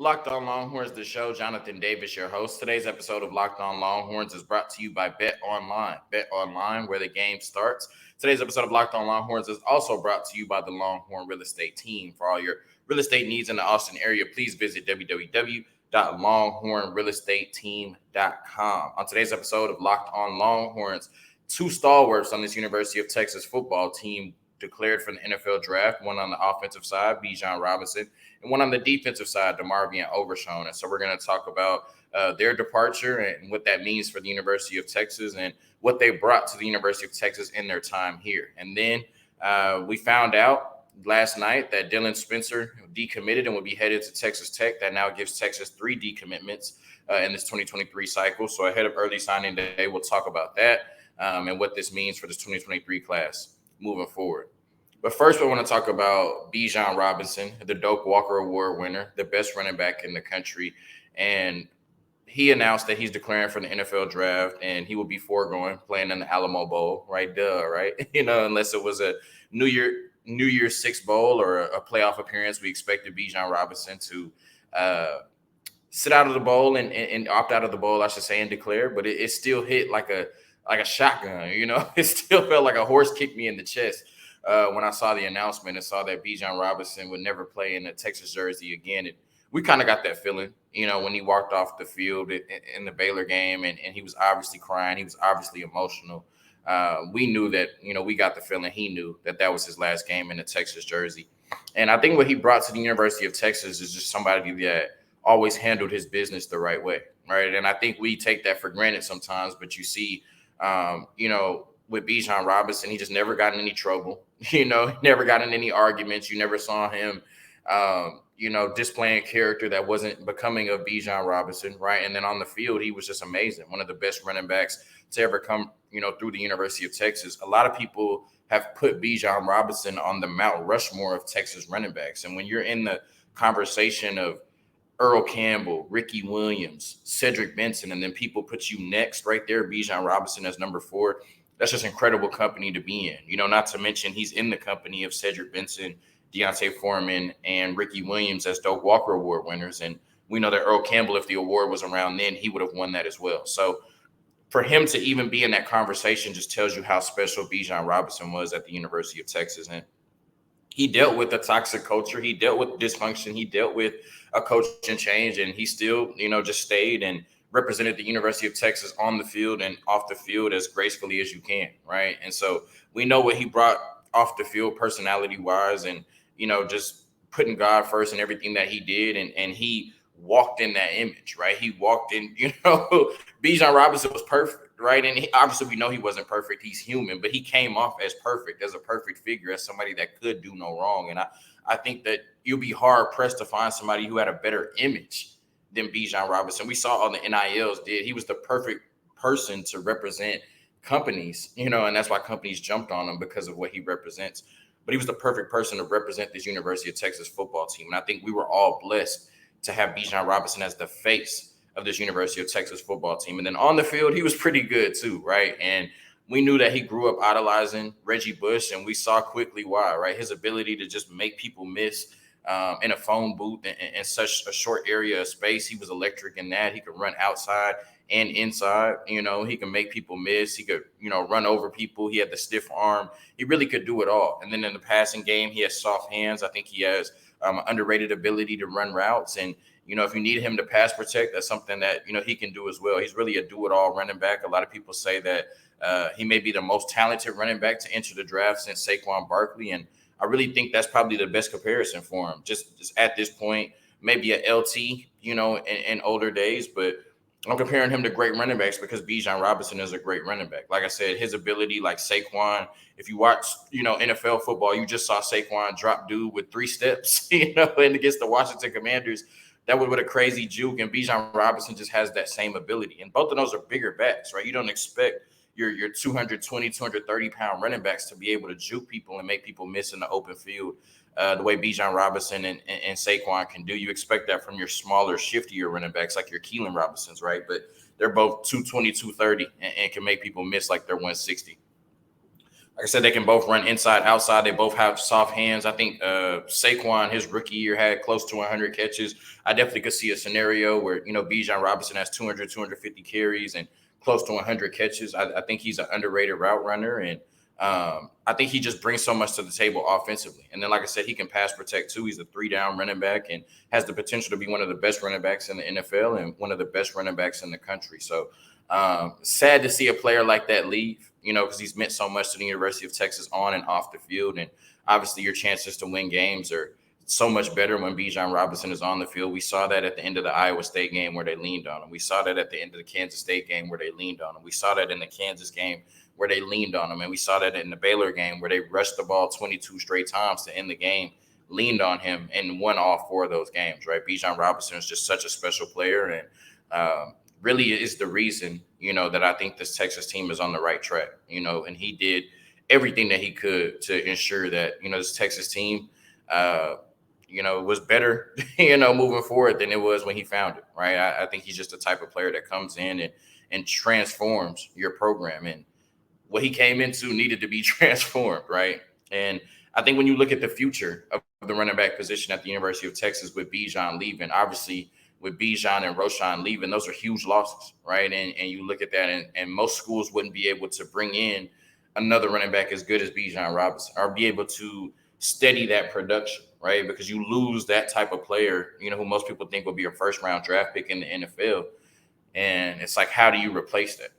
Locked On Longhorns, the show. Jonathan Davis, your host. Today's episode of Locked On Longhorns is brought to you by Bet Online. Bet Online, where the game starts. Today's episode of Locked On Longhorns is also brought to you by the Longhorn Real Estate Team. For all your real estate needs in the Austin area, please visit www.longhornrealestateteam.com. On today's episode of Locked On Longhorns, two stalwarts on this University of Texas football team declared for the NFL draft, one on the offensive side, Bijan Robinson, and one on the defensive side, Demarvion Overshown. And so we're going to talk about their departure and what that means for the University of Texas and what they brought to the University of Texas in their time here. And then we found out last night that Dylan Spencer decommitted and will be headed to Texas Tech. That now gives Texas 3 decommitments in this 2023 cycle. So ahead of early signing day, we'll talk about that and what this means for this 2023 class moving forward. But first, we want to talk about Bijan Robinson, the Doak Walker Award winner, the best running back in the country. And he announced that he's declaring for the NFL draft, and he will be foregoing playing in the Alamo Bowl, right? Right? Unless it was a New Year's Six Bowl or a playoff appearance, we expected Bijan Robinson to sit out of the bowl and opt out of the bowl, I should say, and declare. But it still hit like a shotgun, It still felt like a horse kicked me in the chest. When I saw the announcement and saw that Bijan Robinson would never play in a Texas jersey again, we kind of got that feeling, when he walked off the field in the Baylor game and he was obviously crying. He was obviously emotional. We knew that, we got the feeling he knew that was his last game in a Texas jersey. And I think what he brought to the University of Texas is just somebody that always handled his business the right way, right? And I think we take that for granted sometimes, but you see, with Bijan Robinson, he just never got in any trouble. Never got in any arguments. You never saw him, displaying a character that wasn't becoming of Bijan Robinson, right? And then on the field, he was just amazing. One of the best running backs to ever come, through the University of Texas. A lot of people have put Bijan Robinson on the Mount Rushmore of Texas running backs. And when you're in the conversation of Earl Campbell, Ricky Williams, Cedric Benson, and then people put you next right there, Bijan Robinson as number 4, that's just incredible company to be in. Not to mention he's in the company of Cedric Benson, Deontay Foreman, and Ricky Williams as Doak Walker Award winners. And we know that Earl Campbell, if the award was around then, he would have won that as well. So for him to even be in that conversation just tells you how special Bijan Robinson was at the University of Texas. And he dealt with a toxic culture. He dealt with dysfunction. He dealt with a coaching change, and he still, just stayed and represented the University of Texas on the field and off the field as gracefully as you can, right? And so we know what he brought off the field personality-wise and, just putting God first in everything that he did, and he walked in that image, right? He walked in, Bijan Robinson was perfect, right? And obviously we know he wasn't perfect. He's human, but he came off as perfect, as a perfect figure, as somebody that could do no wrong. And I think that you'll be hard-pressed to find somebody who had a better image than Bijan Robinson. We saw all the NILs did. He was the perfect person to represent companies, and that's why companies jumped on him because of what he represents. But he was the perfect person to represent this University of Texas football team. And I think we were all blessed to have Bijan Robinson as the face of this University of Texas football team. And then on the field, he was pretty good too, right? And we knew that he grew up idolizing Reggie Bush, and we saw quickly why, right? His ability to just make people miss in a phone booth in such a short area of space. He was electric in that. He could run outside and inside. He could make people miss. He could, run over people. He had the stiff arm. He really could do it all. And then in the passing game, he has soft hands. I think he has underrated ability to run routes. And, if you need him to pass protect, that's something that, he can do as well. He's really a do-it-all running back. A lot of people say that he may be the most talented running back to enter the draft since Saquon Barkley. And I really think that's probably the best comparison for him. Just at this point, maybe a LT, in older days, but I'm comparing him to great running backs because Bijan Robinson is a great running back. Like I said, his ability, like Saquon, if you watch, NFL football, you just saw Saquon drop dude with 3 steps, and against the Washington Commanders. That was with a crazy juke, and Bijan Robinson just has that same ability. And both of those are bigger backs, right? You don't expect your 220, 230-pound running backs to be able to juke people and make people miss in the open field the way Bijan Robinson and Saquon can do. You expect that from your smaller, shiftier running backs like your Keelan Robinsons, right? But they're both 220, 230 and can make people miss like they're 160. Like I said, they can both run inside, outside. They both have soft hands. I think Saquon, his rookie year, had close to 100 catches. I definitely could see a scenario where, Bijan Robinson has 200, 250 carries and close to 100 catches. I think he's an underrated route runner. And I think he just brings so much to the table offensively. And then, like I said, he can pass protect too. He's a 3-down running back and has the potential to be one of the best running backs in the NFL and one of the best running backs in the country. So sad to see a player like that leave, because he's meant so much to the University of Texas on and off the field. And obviously your chances to win games are so much better when Bijan Robinson is on the field. We saw that at the end of the Iowa State game where they leaned on him. We saw that at the end of the Kansas State game where they leaned on him. We saw that in the Kansas game where they leaned on him. And we saw that in the Baylor game where they rushed the ball 22 straight times to end the game, leaned on him, and won all 4 of those games, right? Bijan Robinson is just such a special player and really is the reason, that I think this Texas team is on the right track, and he did everything that he could to ensure that, this Texas team, was better, moving forward than it was when he found it, right? I think he's just the type of player that comes in and transforms your program. And what he came into needed to be transformed, right? And I think when you look at the future of the running back position at the University of Texas with Bijan leaving, obviously with Bijan and Roschon leaving, those are huge losses, right? And you look at that, and most schools wouldn't be able to bring in another running back as good as Bijan Robinson or be able to steady that production, right? Because you lose that type of player, who most people think will be a first-round draft pick in the NFL. And it's like, how do you replace that?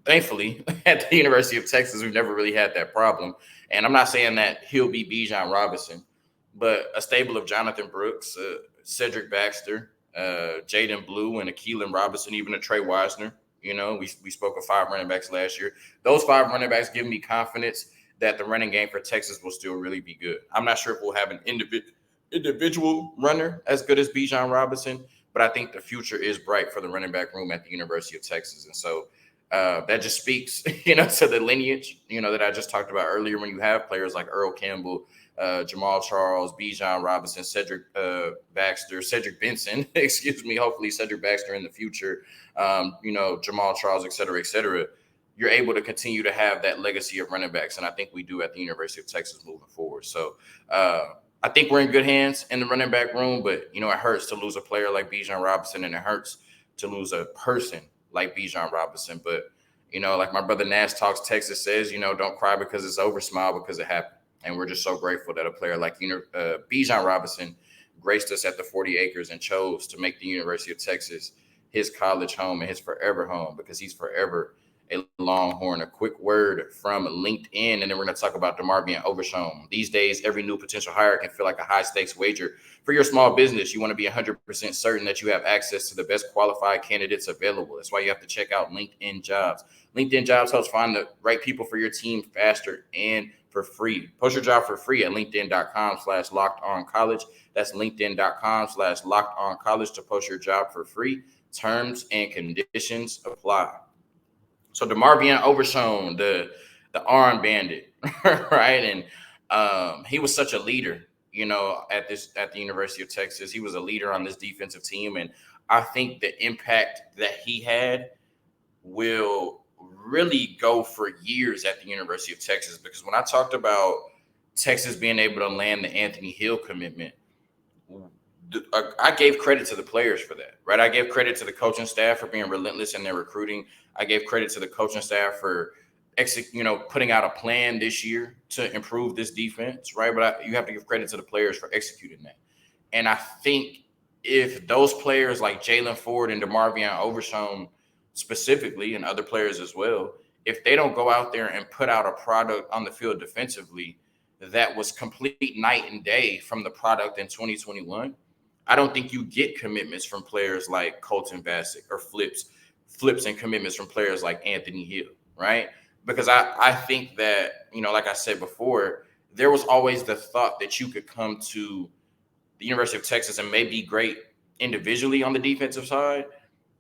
Thankfully, at the University of Texas, we've never really had that problem. And I'm not saying that he'll be Bijan Robinson, but a stable of Jonathan Brooks, Cedric Baxter, Jaden Blue, and a Keelan Robinson, even a Trey Wisner. We spoke of 5 running backs last year. Those 5 running backs give me confidence that the running game for Texas will still really be good. I'm not sure if we'll have an individual runner as good as Bijan Robinson, but I think the future is bright for the running back room at the University of Texas. And so that just speaks, to the lineage, that I just talked about earlier. When you have players like Earl Campbell, Jamal Charles, Bijan Robinson, Cedric Baxter, Cedric Benson, hopefully Cedric Baxter in the future, Jamal Charles, et cetera, you're able to continue to have that legacy of running backs. And I think we do at the University of Texas moving forward. So I think we're in good hands in the running back room, but, it hurts to lose a player like Bijan Robinson, and it hurts to lose a person like Bijan Robinson. But, like my brother Nash Talks Texas says, don't cry because it's over, smile because it happened. And we're just so grateful that a player like Bijan Robinson graced us at the 40 acres and chose to make the University of Texas his college home and his forever home, because he's forever a Longhorn. A quick word from LinkedIn, and then we're going to talk about Demarvion Overshown. These days, every new potential hire can feel like a high-stakes wager. For your small business, you want to be 100% certain that you have access to the best qualified candidates available. That's why you have to check out LinkedIn Jobs. LinkedIn Jobs helps find the right people for your team faster and for free. Post your job for free at linkedin.com/lockedoncollege. That's linkedin.com/lockedoncollege to post your job for free. Terms and conditions apply. So Demarvion Overshown, the arm bandit, right? And he was such a leader, at the University of Texas. He was a leader on this defensive team, and I think the impact that he had will really go for years at the University of Texas. Because when I talked about Texas being able to land the Anthony Hill commitment, I gave credit to the players for that, right? I gave credit to the coaching staff for being relentless in their recruiting. I gave credit to the coaching staff for putting out a plan this year to improve this defense, right? But you have to give credit to the players for executing that. And I think if those players like Jalen Ford and Demarvion Overshown specifically, and other players as well, if they don't go out there and put out a product on the field defensively that was complete night and day from the product in 2021, I don't think you get commitments from players like Colton Vasek or flips and commitments from players like Anthony Hill, right? Because I think that, like I said before, there was always the thought that you could come to the University of Texas and may be great individually on the defensive side,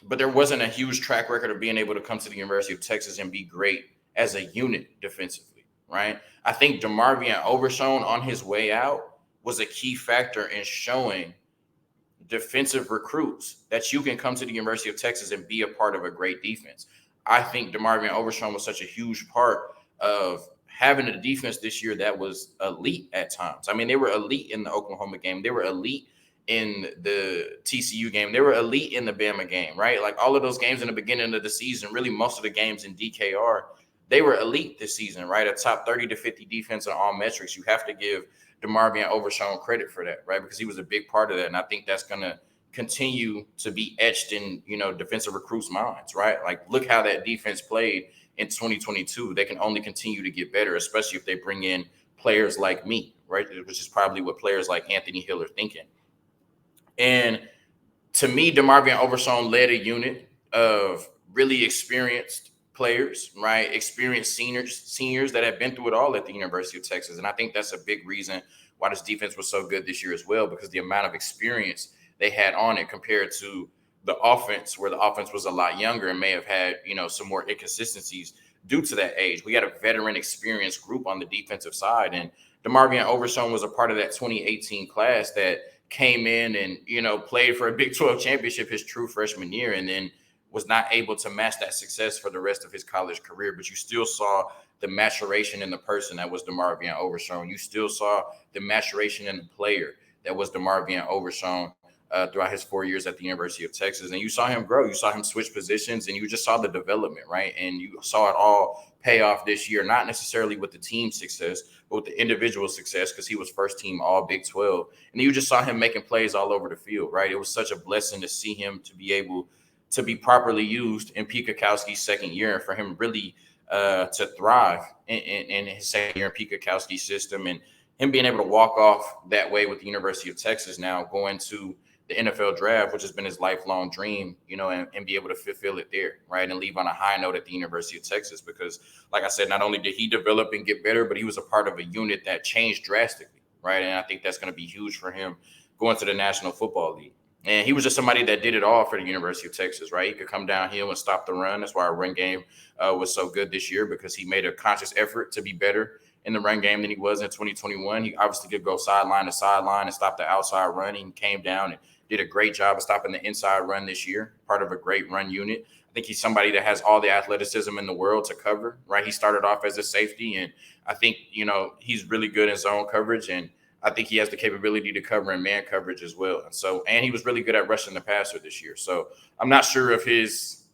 but there wasn't a huge track record of being able to come to the University of Texas and be great as a unit defensively, right? I think Demarvion Overshown on his way out was a key factor in showing defensive recruits that you can come to the University of Texas and be a part of a great defense. I think Demarvion Overshown was such a huge part of having a defense this year that was elite at times. I mean, they were elite in the Oklahoma game. They were elite in the TCU game. They were elite in the Bama game, right? Like all of those games in the beginning of the season, really most of the games in DKR, they were elite this season, right? A top 30 to 50 defense on all metrics. You have to give Demarvion Overshown credit for that, right? Because he was a big part of that. And I think that's going to continue to be etched in, defensive recruits' minds, right? Like, look how that defense played in 2022. They can only continue to get better, especially if they bring in players like me, right? Which is probably what players like Anthony Hill are thinking. And to me, Demarvion Overshown led a unit of really experienced players, right? Experienced seniors that have been through it all at the University of Texas. And I think that's a big reason why this defense was so good this year as well, because the amount of experience they had on it compared to the offense, where the offense was a lot younger and may have had, some more inconsistencies due to that age. We had a veteran experienced group on the defensive side. And Demarvion Overshown was a part of that 2018 class that came in and, played for a Big 12 championship his true freshman year, and then was not able to match that success for the rest of his college career. But you still saw the maturation in the person that was Demarvion Overshown. You still saw the maturation in the player that was Demarvion Overshown throughout his 4 years at the University of Texas. And you saw him grow. You saw him switch positions, and you just saw the development, right? And you saw it all pay off this year, not necessarily with the team success, but with the individual success, because he was first team all Big 12. And you just saw him making plays all over the field, right? It was such a blessing to see him to be able to be properly used in Pete Kwiatkowski's second year, and for him really to thrive in his second year in Pete Kwiatkowski's system, and him being able to walk off that way with the University of Texas now, going to the NFL draft, which has been his lifelong dream, and be able to fulfill it there, right? And leave on a high note at the University of Texas, because like I said, not only did he develop and get better, but he was a part of a unit that changed drastically, right? And I think that's going to be huge for him going to the National Football League. And he was just somebody that did it all for the University of Texas, right? He could come downhill and stop the run. That's why our run game was so good this year, because he made a conscious effort to be better in the run game than he was in 2021. He obviously could go sideline to sideline and stop the outside run. He came down and did a great job of stopping the inside run this year, part of a great run unit. I think he's somebody that has all the athleticism in the world to cover, right? He started off as a safety, and I think, he's really good in zone coverage, and I think he has the capability to cover in man coverage as well. And he was really good at rushing the passer this year. So I'm not sure of his,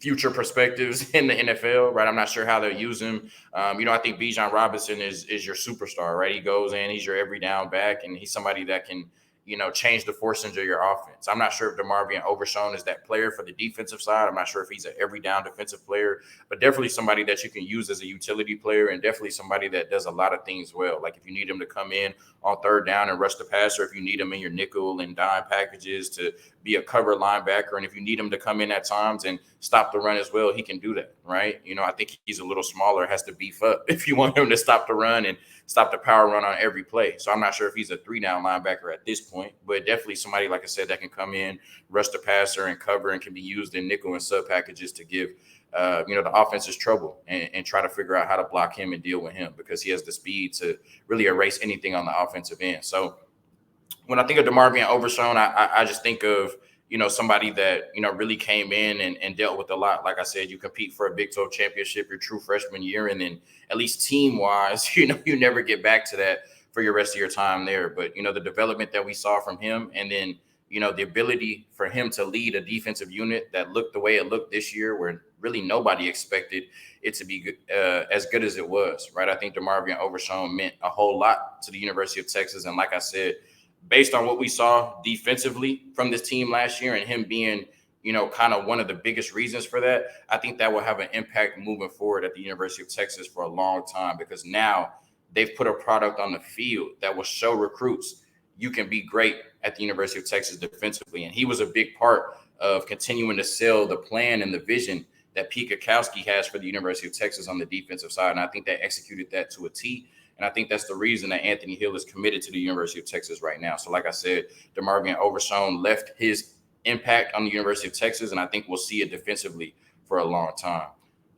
future perspectives in the NFL, right? I'm not sure how they'll use him. I think Bijan Robinson is your superstar, right? He goes in, he's your every down back, and he's somebody that can, change the fortunes of your offense. I'm not sure if Demarvion Overshown is that player for the defensive side. I'm not sure if he's an every down defensive player, but definitely somebody that you can use as a utility player, and definitely somebody that does a lot of things well. Like if you need him to come in on third down and rush the passer, if you need him in your nickel and dime packages to be a cover linebacker, and if you need him to come in at times and stop the run as well, he can do that, right? I think he's a little smaller, has to beef up if you want him to stop the run and stop the power run on every play. So I'm not sure if he's a 3-down linebacker at this point, but definitely somebody, like I said, that can come in, rush the passer and cover, and can be used in nickel and sub packages to give, the offense's trouble and try to figure out how to block him and deal with him, because he has the speed to really erase anything on the offensive end. So when I think of Demarvion Overshown, I just think of, somebody that, really came in and dealt with a lot. Like I said, you compete for a Big 12 championship your true freshman year, and then at least team wise, you never get back to that for your rest of your time there. But, the development that we saw from him, and then, the ability for him to lead a defensive unit that looked the way it looked this year, where really nobody expected it to be good, as good as it was, right? I think Demarvion Overshown meant a whole lot to the University of Texas. And like I said, based on what we saw defensively from this team last year, and him being, kind of one of the biggest reasons for that, I think that will have an impact moving forward at the University of Texas for a long time, because now they've put a product on the field that will show recruits you can be great at the University of Texas defensively. And he was a big part of continuing to sell the plan and the vision that Pete Kwiatkowski has for the University of Texas on the defensive side. And I think they executed that to a T. And I think that's the reason that Anthony Hill is committed to the University of Texas right now. So like I said, Demarvion Overshown left his impact on the University of Texas, and I think we'll see it defensively for a long time.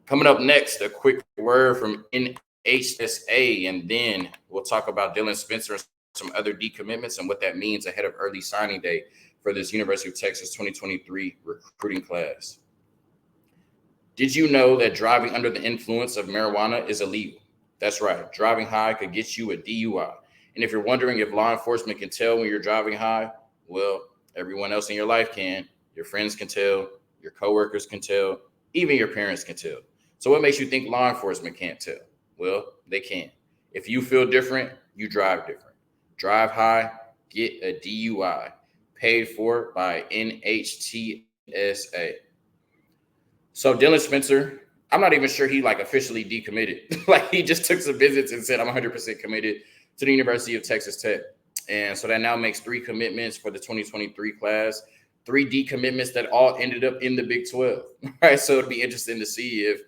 Coming up next, a quick word from NHSA, and then we'll talk about Dylan Spencer and some other decommitments and what that means ahead of early signing day for this University of Texas 2023 recruiting class. Did you know that driving under the influence of marijuana is illegal? That's right. Driving high could get you a DUI. And if you're wondering if law enforcement can tell when you're driving high, well, everyone else in your life can. Your friends can tell, your coworkers can tell, even your parents can tell. So what makes you think law enforcement can't tell? Well, they can. If you feel different, you drive different. Drive high, get a DUI. Paid for by NHTSA. So Dylan Spencer, I'm not even sure he like officially decommitted. Like he just took some visits and said, I'm 100% committed to the University of Texas Tech. And so that now makes 3 commitments for the 2023 class, 3 decommitments that all ended up in the Big 12. Right. So it'd be interesting to see if,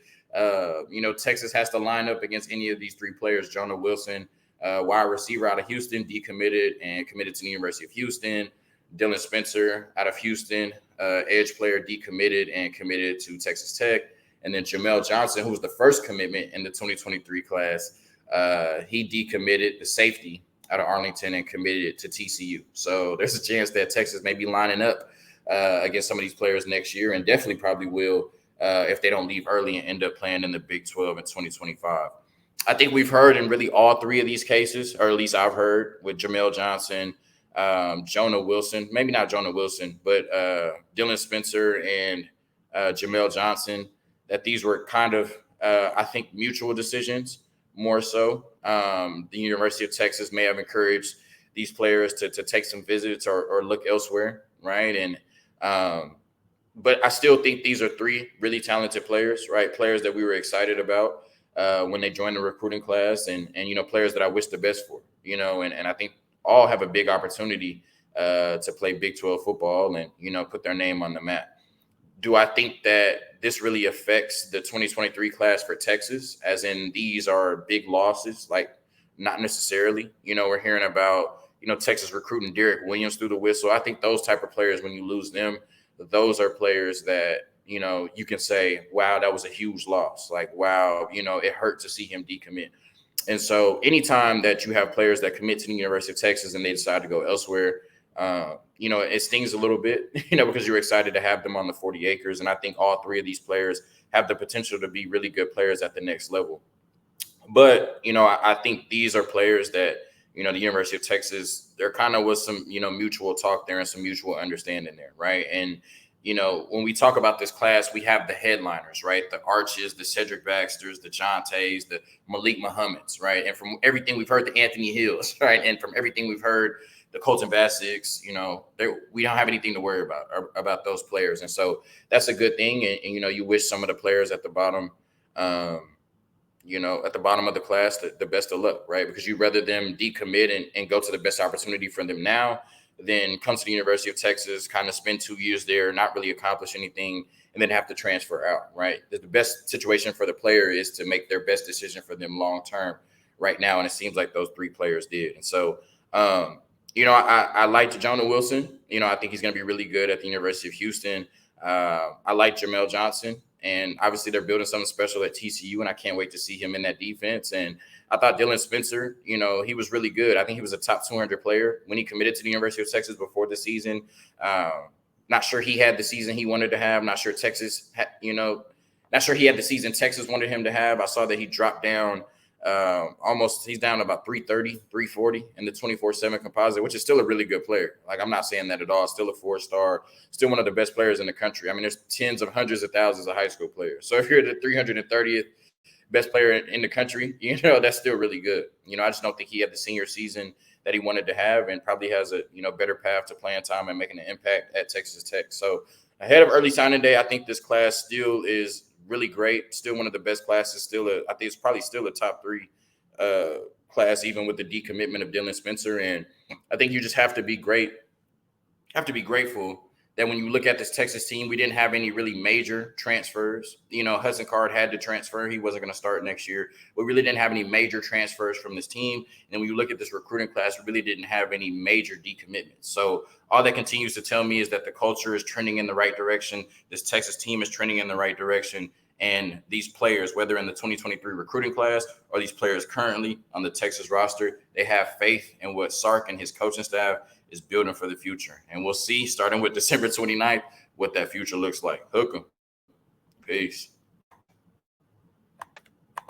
Texas has to line up against any of these 3 players. Jonah Wilson, wide receiver out of Houston, decommitted and committed to the University of Houston. Dylan Spencer out of Houston, edge player, decommitted and committed to Texas Tech. And then Jamel Johnson, who was the first commitment in the 2023 class, he decommitted, the safety out of Arlington, and committed to TCU. So there's a chance that Texas may be lining up against some of these players next year, and definitely probably will if they don't leave early and end up playing in the Big 12 in 2025. I think we've heard in really all 3 of these cases, or at least I've heard with Jamel Johnson, Jonah Wilson, maybe not Jonah Wilson, but Dylan Spencer and Jamel Johnson, that these were kind of, I think, mutual decisions more so. The University of Texas may have encouraged these players to take some visits or look elsewhere, right? And but I still think these are 3 really talented players, right? Players that we were excited about when they joined the recruiting class, and players that I wish the best for, and I think all have a big opportunity to play Big 12 football and, put their name on the map. Do I think that this really affects the 2023 class for Texas, as in these are big losses? Like, not necessarily. We're hearing about, Texas recruiting Derek Williams through the whistle. I think those type of players, when you lose them, those are players that, you can say, wow, that was a huge loss. Like, wow, it hurt to see him decommit. And so anytime that you have players that commit to the University of Texas and they decide to go elsewhere, it stings a little bit, because you're excited to have them on the 40 acres. And I think all 3 of these players have the potential to be really good players at the next level. But, I think these are players that, the University of Texas, there kind of was some, mutual talk there and some mutual understanding there. Right. And, when we talk about this class, we have the headliners, right? The Arches, the Cedric Baxters, the Jontes, the Malik Muhammads, right? And from everything we've heard, the Anthony Hills, right? And from everything we've heard, the Colton Bassics, we don't have anything to worry about those players. And so that's a good thing. And you wish some of the players at the bottom, at the bottom of the class, the best of luck, right? Because you'd rather them decommit and go to the best opportunity for them now than come to the University of Texas, kind of spend 2 years there, not really accomplish anything, and then have to transfer out, right? The best situation for the player is to make their best decision for them long-term right now. And it seems like those 3 players did. And so, I liked Jonah Wilson. I think he's going to be really good at the University of Houston. I like Jamel Johnson. And obviously they're building something special at TCU, and I can't wait to see him in that defense. And I thought Dylan Spencer, he was really good. I think he was a top 200 player when he committed to the University of Texas before the season. Not sure he had the season he wanted to have. Not sure Texas, not sure he had the season Texas wanted him to have. I saw that he dropped down he's down about 330, 340 in the 24/7 composite, which is still a really good player. Like, I'm not saying that at all. Still a 4-star, still one of the best players in the country. I mean, there's tens of hundreds of thousands of high school players. So if you're the 330th best player in the country, that's still really good. I just don't think he had the senior season that he wanted to have, and probably has a, better path to playing time and making an impact at Texas Tech. So ahead of early signing day, I think this class still is really great. Still one of the best classes. I think it's probably still a top 3 class, even with the decommitment of Dylan Spencer. And I think you just have to be grateful that when you look at this Texas team, we didn't have any really major transfers. Hudson Card had to transfer. He wasn't going to start next year. We really didn't have any major transfers from this team. And when you look at this recruiting class, we really didn't have any major decommitments. So all that continues to tell me is that the culture is trending in the right direction. This Texas team is trending in the right direction. And these players, whether in the 2023 recruiting class or these players currently on the Texas roster, they have faith in what Sark and his coaching staff is building for the future. And we'll see, starting with December 29th, what that future looks like. Hook 'em. Peace.